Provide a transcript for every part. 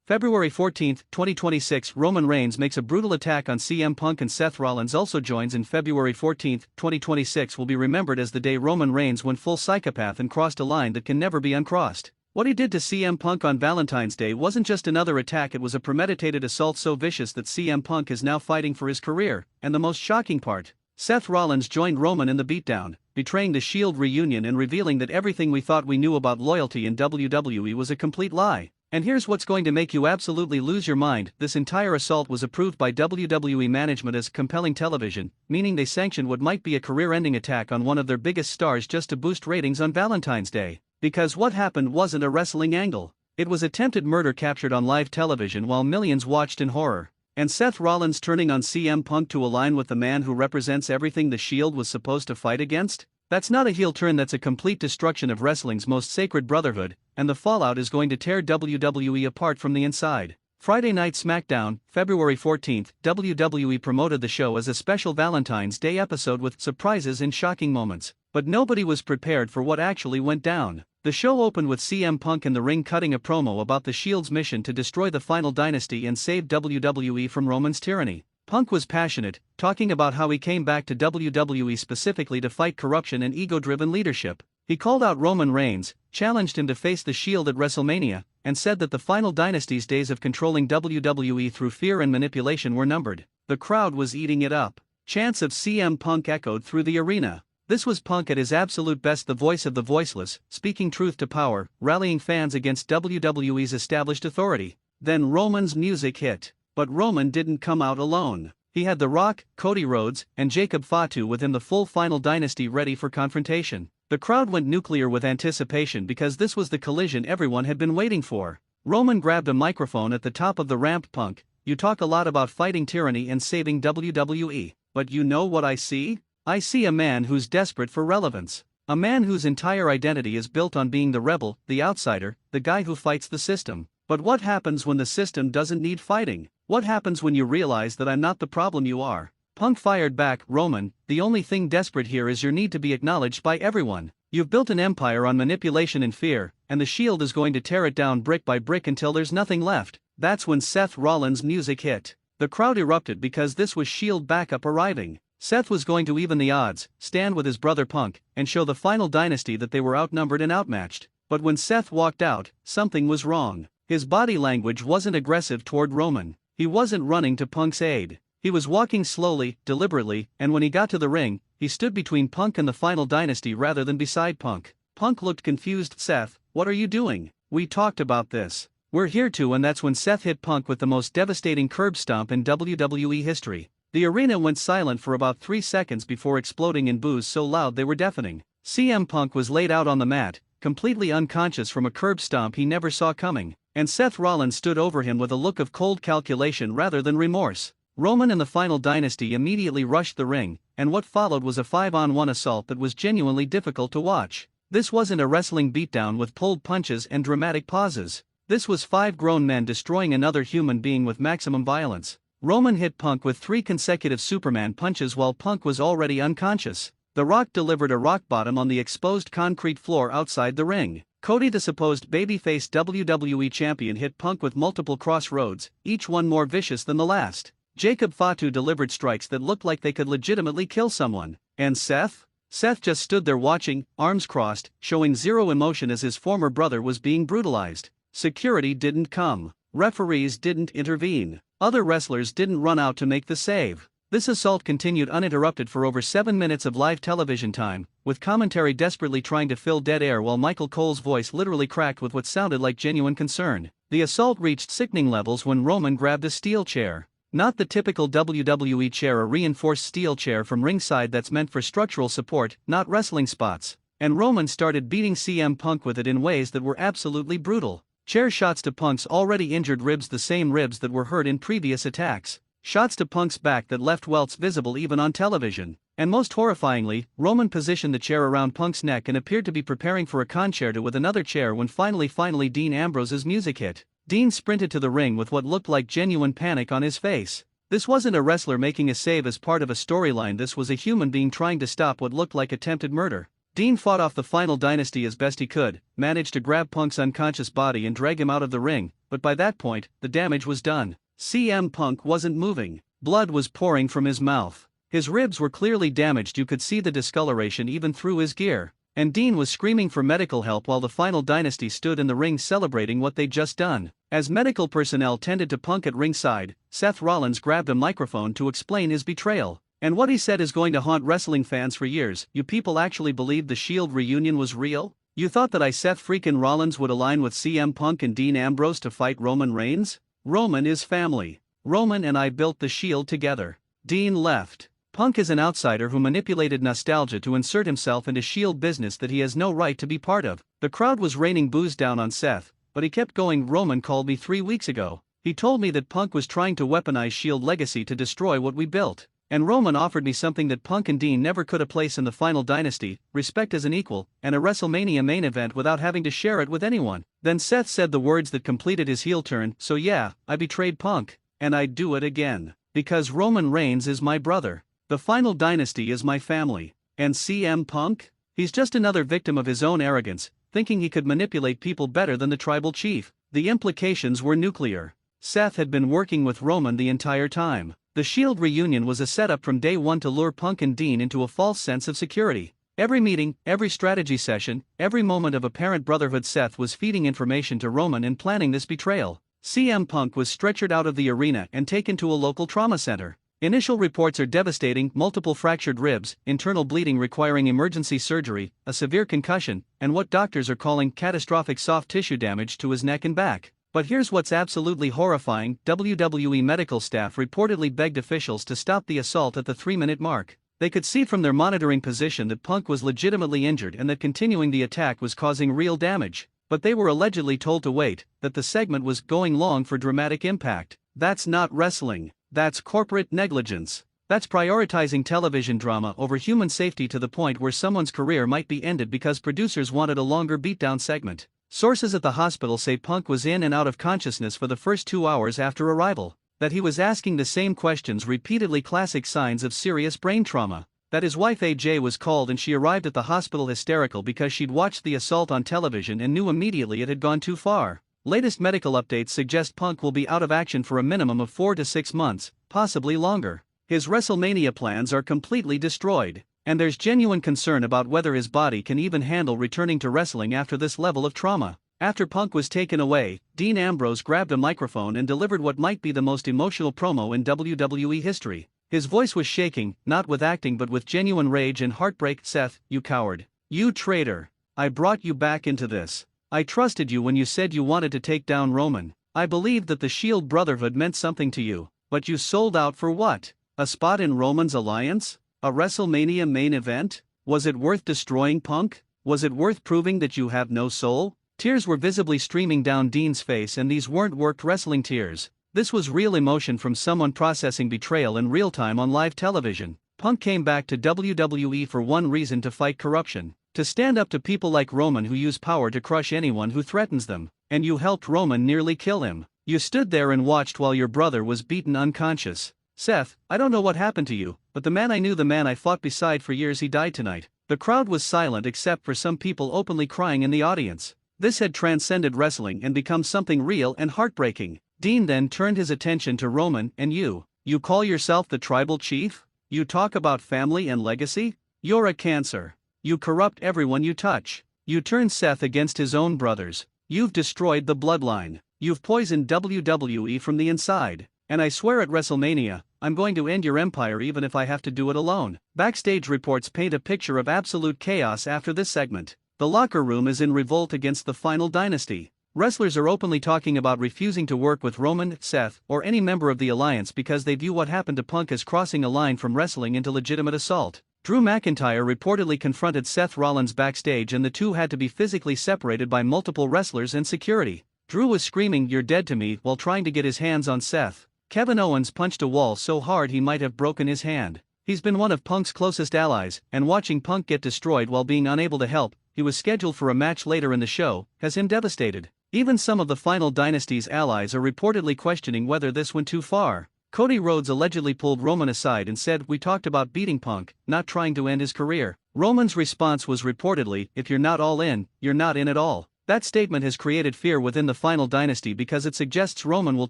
February 14, 2026, Roman Reigns makes a brutal attack on CM Punk and Seth Rollins also joins in February 14, 2026 will be remembered as the day Roman Reigns went full psychopath and crossed a line that can never be uncrossed. What he did to CM Punk on Valentine's Day wasn't just another attack, it was a premeditated assault so vicious that CM Punk is now fighting for his career, and the most shocking part, Seth Rollins joined Roman in the beatdown, betraying the Shield reunion and revealing that everything we thought we knew about loyalty in WWE was a complete lie. And here's what's going to make you absolutely lose your mind, this entire assault was approved by WWE management as compelling television, meaning they sanctioned what might be a career-ending attack on one of their biggest stars just to boost ratings on Valentine's Day. Because what happened wasn't a wrestling angle. It was attempted murder captured on live television while millions watched in horror. And Seth Rollins turning on CM Punk to align with the man who represents everything the Shield was supposed to fight against? That's not a heel turn, that's a complete destruction of wrestling's most sacred brotherhood, and the fallout is going to tear WWE apart from the inside. Friday Night Smackdown, February 14, WWE promoted the show as a special Valentine's Day episode with surprises and shocking moments, but nobody was prepared for what actually went down. The show opened with CM Punk in the ring cutting a promo about the Shield's mission to destroy the final dynasty and save WWE from Roman's tyranny. Punk was passionate, talking about how he came back to WWE specifically to fight corruption and ego-driven leadership. He called out Roman Reigns, challenged him to face the Shield at WrestleMania, and said that the final dynasty's days of controlling WWE through fear and manipulation were numbered. The crowd was eating it up. Chants of CM Punk echoed through the arena. This was Punk at his absolute best, the voice of the voiceless, speaking truth to power, rallying fans against WWE's established authority. Then Roman's music hit. But Roman didn't come out alone. He had The Rock, Cody Rhodes, and Jacob Fatu with him, the full final dynasty ready for confrontation. The crowd went nuclear with anticipation because this was the collision everyone had been waiting for. Roman grabbed a microphone at the top of the ramp. Punk, you talk a lot about fighting tyranny and saving WWE, but you know what I see? I see a man who's desperate for relevance. A man whose entire identity is built on being the rebel, the outsider, the guy who fights the system. But what happens when the system doesn't need fighting? What happens when you realize that I'm not the problem, you are? Punk fired back, Roman, the only thing desperate here is your need to be acknowledged by everyone. You've built an empire on manipulation and fear, and the Shield is going to tear it down brick by brick until there's nothing left. That's when Seth Rollins' music hit. The crowd erupted because this was Shield backup arriving. Seth was going to even the odds, stand with his brother Punk, and show the final dynasty that they were outnumbered and outmatched. But when Seth walked out, something was wrong. His body language wasn't aggressive toward Roman. He wasn't running to Punk's aid. He was walking slowly, deliberately, and when he got to the ring, he stood between Punk and the final dynasty rather than beside Punk. Punk looked confused. Seth, what are you doing? We talked about this. We're here to, and that's when Seth hit Punk with the most devastating curb stomp in WWE history. The arena went silent for about 3 seconds before exploding in boos so loud they were deafening. CM Punk was laid out on the mat, completely unconscious from a curb stomp he never saw coming, and Seth Rollins stood over him with a look of cold calculation rather than remorse. Roman and the final dynasty immediately rushed the ring, and what followed was a 5-on-1 assault that was genuinely difficult to watch. This wasn't a wrestling beatdown with pulled punches and dramatic pauses. This was 5 grown men destroying another human being with maximum violence. Roman hit Punk with 3 consecutive Superman punches while Punk was already unconscious. The Rock delivered a rock bottom on the exposed concrete floor outside the ring. Cody, the supposed babyface WWE champion, hit Punk with multiple crossroads, each one more vicious than the last. Jacob Fatu delivered strikes that looked like they could legitimately kill someone. And Seth? Seth just stood there watching, arms crossed, showing zero emotion as his former brother was being brutalized. Security didn't come. Referees didn't intervene. Other wrestlers didn't run out to make the save. This assault continued uninterrupted for over 7 minutes of live television time, with commentary desperately trying to fill dead air while Michael Cole's voice literally cracked with what sounded like genuine concern. The assault reached sickening levels when Roman grabbed a steel chair. Not the typical WWE chair, a reinforced steel chair from ringside that's meant for structural support, not wrestling spots. And Roman started beating CM Punk with it in ways that were absolutely brutal. Chair shots to Punk's already injured ribs, the same ribs that were hurt in previous attacks. Shots to Punk's back that left welts visible even on television. And most horrifyingly, Roman positioned the chair around Punk's neck and appeared to be preparing for a concerto with another chair when finally Dean Ambrose's music hit. Dean sprinted to the ring with what looked like genuine panic on his face. This wasn't a wrestler making a save as part of a storyline, this was a human being trying to stop what looked like attempted murder. Dean fought off the final dynasty as best he could, managed to grab Punk's unconscious body and drag him out of the ring, but by that point, the damage was done. CM Punk wasn't moving. Blood was pouring from his mouth. His ribs were clearly damaged, you could see the discoloration even through his gear. And Dean was screaming for medical help while the final dynasty stood in the ring celebrating what they'd just done. As medical personnel tended to Punk at ringside, Seth Rollins grabbed a microphone to explain his betrayal. And what he said is going to haunt wrestling fans for years. You people actually believed the Shield reunion was real? You thought that Seth freaking Rollins would align with CM Punk and Dean Ambrose to fight Roman Reigns? Roman is family. Roman and I built the Shield together. Dean left. Punk is an outsider who manipulated nostalgia to insert himself into Shield business that he has no right to be part of. The crowd was raining boos down on Seth, but he kept going. Roman called me 3 weeks ago. He told me that Punk was trying to weaponize Shield legacy to destroy what we built. And Roman offered me something that Punk and Dean never could, a place in the final dynasty, respect as an equal, and a WrestleMania main event without having to share it with anyone. Then Seth said the words that completed his heel turn. So yeah, I betrayed Punk, and I'd do it again. Because Roman Reigns is my brother. The final dynasty is my family. And CM Punk? He's just another victim of his own arrogance, thinking he could manipulate people better than the tribal chief. The implications were nuclear. Seth had been working with Roman the entire time. The Shield reunion was a setup from day one to lure Punk and Dean into a false sense of security. Every meeting, every strategy session, every moment of apparent brotherhood, Seth was feeding information to Roman and planning this betrayal. CM Punk was stretchered out of the arena and taken to a local trauma center. Initial reports are devastating: multiple fractured ribs, internal bleeding requiring emergency surgery, a severe concussion, and what doctors are calling catastrophic soft tissue damage to his neck and back. But here's what's absolutely horrifying: WWE medical staff reportedly begged officials to stop the assault at the 3-minute mark. They could see from their monitoring position that Punk was legitimately injured and that continuing the attack was causing real damage. But they were allegedly told to wait, that the segment was going long for dramatic impact. That's not wrestling. That's corporate negligence. That's prioritizing television drama over human safety to the point where someone's career might be ended because producers wanted a longer beatdown segment. Sources at the hospital say Punk was in and out of consciousness for the first 2 hours after arrival. That he was asking the same questions repeatedly, classic signs of serious brain trauma. That his wife AJ was called and she arrived at the hospital hysterical because she'd watched the assault on television and knew immediately it had gone too far. Latest medical updates suggest Punk will be out of action for a minimum of 4 to 6 months, possibly longer. His WrestleMania plans are completely destroyed, and there's genuine concern about whether his body can even handle returning to wrestling after this level of trauma. After Punk was taken away, Dean Ambrose grabbed a microphone and delivered what might be the most emotional promo in WWE history. His voice was shaking, not with acting but with genuine rage and heartbreak. "Seth, you coward. You traitor. I brought you back into this. I trusted you when you said you wanted to take down Roman. I believed that the Shield Brotherhood meant something to you, but you sold out for what? A spot in Roman's alliance? A WrestleMania main event? Was it worth destroying Punk? Was it worth proving that you have no soul?" Tears were visibly streaming down Dean's face, and these weren't worked wrestling tears. This was real emotion from someone processing betrayal in real time on live television. Punk came back to WWE for one reason: to fight corruption. To stand up to people like Roman who use power to crush anyone who threatens them. And you helped Roman nearly kill him. You stood there and watched while your brother was beaten unconscious. "Seth, I don't know what happened to you, but the man I knew, the man I fought beside for years, he died tonight." The crowd was silent except for some people openly crying in the audience. This had transcended wrestling and become something real and heartbreaking. Dean then turned his attention to Roman. "And you call yourself the tribal chief? You talk about family and legacy? You're a cancer. You corrupt everyone you touch. You turn Seth against his own brothers. You've destroyed the bloodline. You've poisoned WWE from the inside. And I swear at WrestleMania, I'm going to end your empire even if I have to do it alone." Backstage reports paint a picture of absolute chaos after this segment. The locker room is in revolt against the final dynasty. Wrestlers are openly talking about refusing to work with Roman, Seth, or any member of the alliance because they view what happened to Punk as crossing a line from wrestling into legitimate assault. Drew McIntyre reportedly confronted Seth Rollins backstage, and the two had to be physically separated by multiple wrestlers and security. Drew was screaming, "You're dead to me," while trying to get his hands on Seth. Kevin Owens punched a wall so hard he might have broken his hand. He's been one of Punk's closest allies, and watching Punk get destroyed while being unable to help, he was scheduled for a match later in the show, has him devastated. Even some of the final dynasty's allies are reportedly questioning whether this went too far. Cody Rhodes allegedly pulled Roman aside and said, "We talked about beating Punk, not trying to end his career." Roman's response was reportedly, "If you're not all in, you're not in at all." That statement has created fear within the final dynasty because it suggests Roman will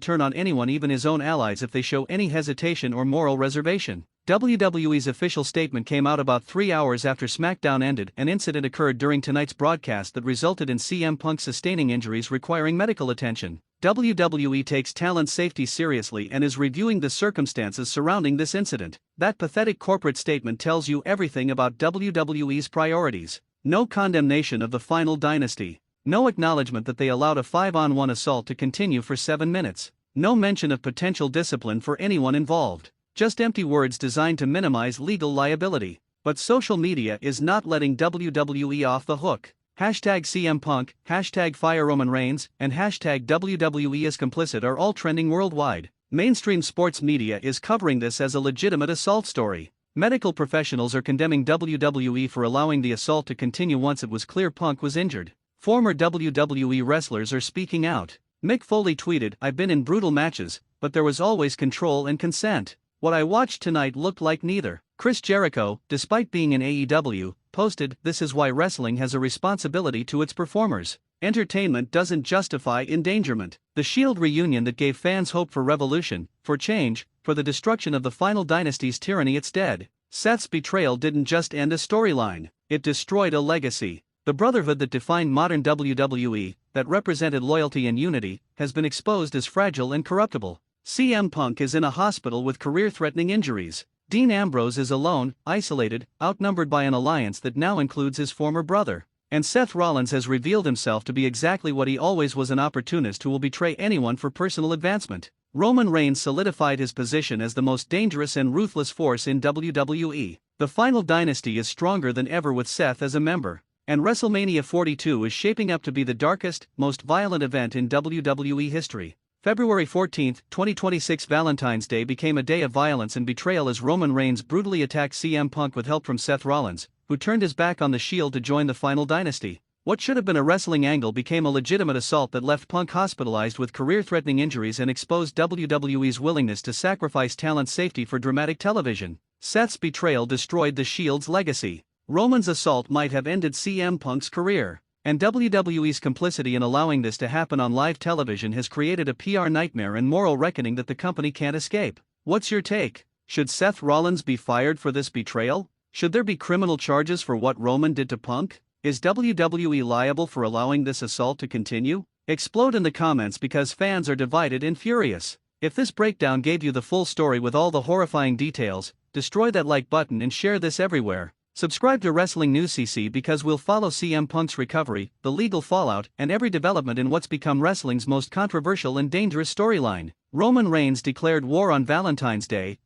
turn on anyone, even his own allies, if they show any hesitation or moral reservation. WWE's official statement came out about 3 hours after Smackdown ended. An incident occurred during tonight's broadcast that resulted in CM Punk sustaining injuries requiring medical attention. WWE takes talent safety seriously and is reviewing the circumstances surrounding this incident. That pathetic corporate statement tells you everything about WWE's priorities. No condemnation of the final dynasty. No acknowledgement that they allowed a 5-on-1 assault to continue for 7 minutes. No mention of potential discipline for anyone involved. Just empty words designed to minimize legal liability. But social media is not letting WWE off the hook. Hashtag CM Punk, hashtag Fire Roman Reigns, and hashtag WWE is complicit are all trending worldwide. Mainstream sports media is covering this as a legitimate assault story. Medical professionals are condemning WWE for allowing the assault to continue once it was clear Punk was injured. Former WWE wrestlers are speaking out. Mick Foley tweeted, "I've been in brutal matches, but there was always control and consent. What I watched tonight looked like neither." Chris Jericho, despite being in AEW, posted, "This is why wrestling has a responsibility to its performers. Entertainment doesn't justify endangerment." The Shield reunion that gave fans hope for revolution, for change, for the destruction of the final dynasty's tyranny, it's dead. Seth's betrayal didn't just end a storyline, it destroyed a legacy. The brotherhood that defined modern WWE, that represented loyalty and unity, has been exposed as fragile and corruptible. CM Punk is in a hospital with career-threatening injuries. Dean Ambrose is alone, isolated, outnumbered by an alliance that now includes his former brother. And Seth Rollins has revealed himself to be exactly what he always was, an opportunist who will betray anyone for personal advancement. Roman Reigns solidified his position as the most dangerous and ruthless force in WWE. The final dynasty is stronger than ever with Seth as a member. And WrestleMania 42 is shaping up to be the darkest, most violent event in WWE history. February 14, 2026 Valentine's Day became a day of violence and betrayal as Roman Reigns brutally attacked CM Punk with help from Seth Rollins, who turned his back on the Shield to join the final dynasty. What should have been a wrestling angle became a legitimate assault that left Punk hospitalized with career-threatening injuries and exposed WWE's willingness to sacrifice talent safety for dramatic television. Seth's betrayal destroyed the Shield's legacy. Roman's assault might have ended CM Punk's career. And WWE's complicity in allowing this to happen on live television has created a PR nightmare and moral reckoning that the company can't escape. What's your take? Should Seth Rollins be fired for this betrayal? Should there be criminal charges for what Roman did to Punk? Is WWE liable for allowing this assault to continue? Explode in the comments because fans are divided and furious. If this breakdown gave you the full story with all the horrifying details, destroy that like button and share this everywhere. Subscribe to Wrestling News CC because we'll follow CM Punk's recovery, the legal fallout, and every development in what's become wrestling's most controversial and dangerous storyline. Roman Reigns declared war on Valentine's Day,